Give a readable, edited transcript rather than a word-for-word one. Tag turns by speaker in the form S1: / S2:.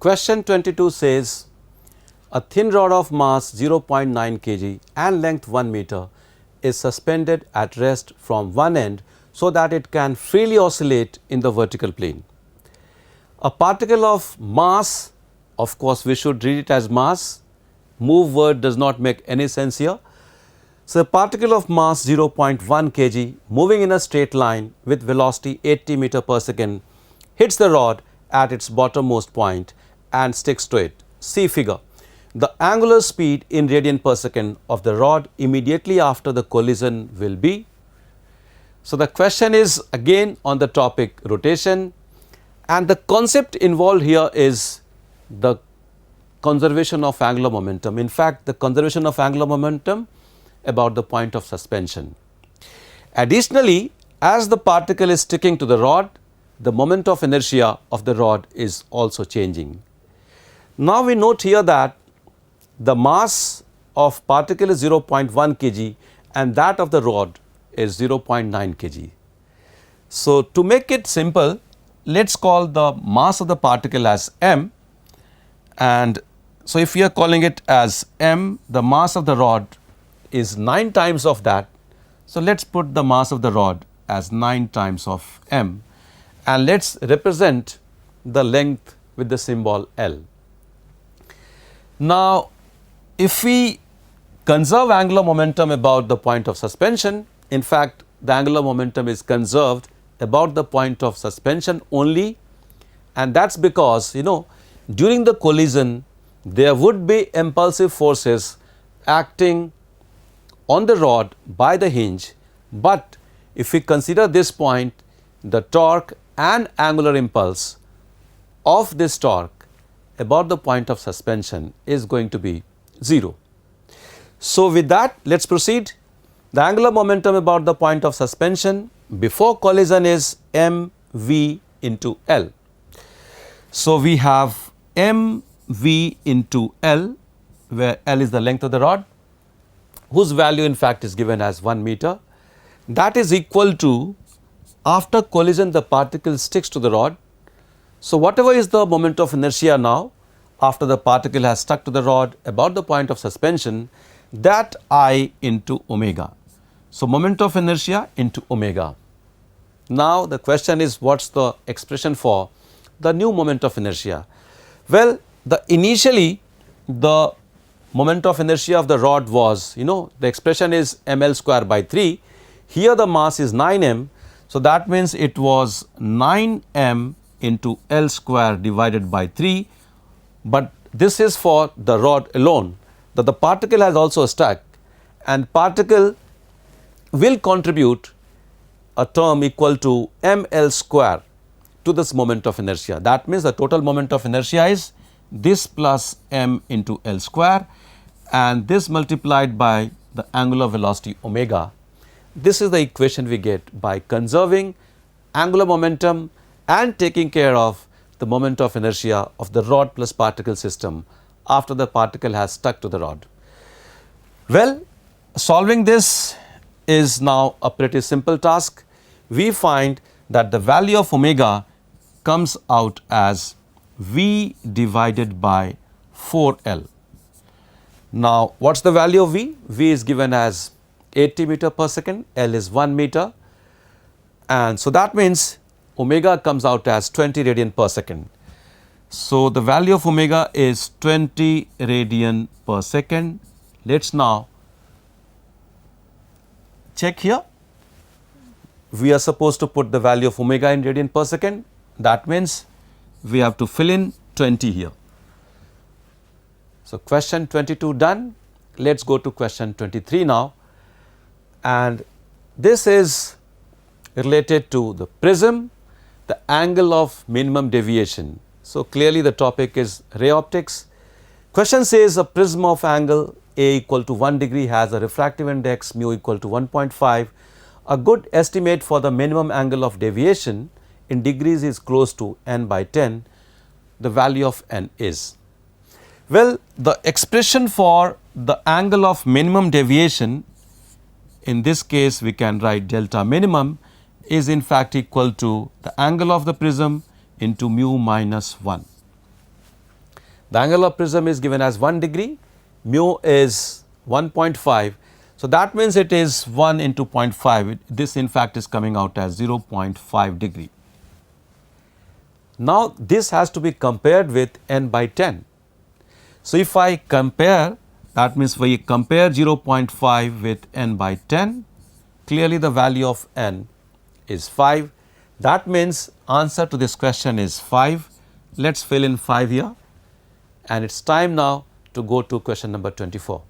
S1: Question 22 says a thin rod of mass 0.9 kg and length 1 meter is suspended at rest from one end so that it can freely oscillate in the vertical plane. A particle of mass, of course we should read it as mass, move word does not make any sense here. So, a particle of mass 0.1 kg moving in a straight line with velocity 80 meter per second hits the rod at its bottommost point and sticks to it. See figure. The angular speed in radian per second of the rod immediately after the collision will be. So, the question is again on the topic rotation, and the concept involved here is the conservation of angular momentum. In fact, the conservation of angular momentum about the point of suspension. Additionally, as the particle is sticking to the rod, the moment of inertia of the rod is also changing. Now, we note here that the mass of particle is 0.1 kg and that of the rod is 0.9 kg. So, to make it simple, let us call the mass of the particle as m, and so if we are calling it as m, the mass of the rod is 9 times of that. So, let us put the mass of the rod as 9 times of m, and let us represent the length with the symbol L. Now, if we conserve angular momentum about the point of suspension, in fact, the angular momentum is conserved about the point of suspension only, and that is because during the collision there would be impulsive forces acting on the rod by the hinge, but if we consider this point, the torque and angular impulse of this torque about the point of suspension is going to be 0. So, with that let us proceed. The angular momentum about the point of suspension before collision is mv into L. So, we have mv into L, where L is the length of the rod, whose value in fact is given as 1 meter. That is equal to, after collision the particle sticks to the rod. So, whatever is the moment of inertia now after the particle has stuck to the rod about the point of suspension, that I into omega. So, moment of inertia into omega. Now, the question is, what is the expression for the new moment of inertia? Well, initially the moment of inertia of the rod was, the expression is ml square by 3. Here the mass is 9m. So, that means it was 9m into L square divided by 3, but this is for the rod alone, that the particle has also stuck, and particle will contribute a term equal to ml square to this moment of inertia. That means the total moment of inertia is this plus m into L square, and this multiplied by the angular velocity omega. This is the equation we get by conserving angular momentum and taking care of the moment of inertia of the rod plus particle system after the particle has stuck to the rod. Well, solving this is now a pretty simple task. We find that the value of omega comes out as V divided by 4L. Now, what is the value of V? V is given as 80 meter per second, L is 1 meter, and so that means omega comes out as 20 radian per second. So, the value of omega is 20 radian per second. Let us now check here. We are supposed to put the value of omega in radian per second. That means we have to fill in 20 here. So, question 22 done. Let us go to question 23 now, and this is related to the prism, the angle of minimum deviation. So, clearly the topic is ray optics. Question says a prism of angle A equal to 1 degree has a refractive index mu equal to 1.5. A good estimate for the minimum angle of deviation in degrees is close to n by 10. The value of n is. Well, the expression for the angle of minimum deviation, in this case we can write delta minimum, is in fact equal to the angle of the prism into mu minus 1. The angle of prism is given as 1 degree, mu is 1.5. So, that means it is 1 into 0.5, this in fact is coming out as 0.5 degree. Now, this has to be compared with n by 10. So, if I compare, that means we compare 0.5 with n by 10, clearly the value of n is 5. That means answer to this question is 5. Let us fill in 5 here, and it is time now to go to question number 24.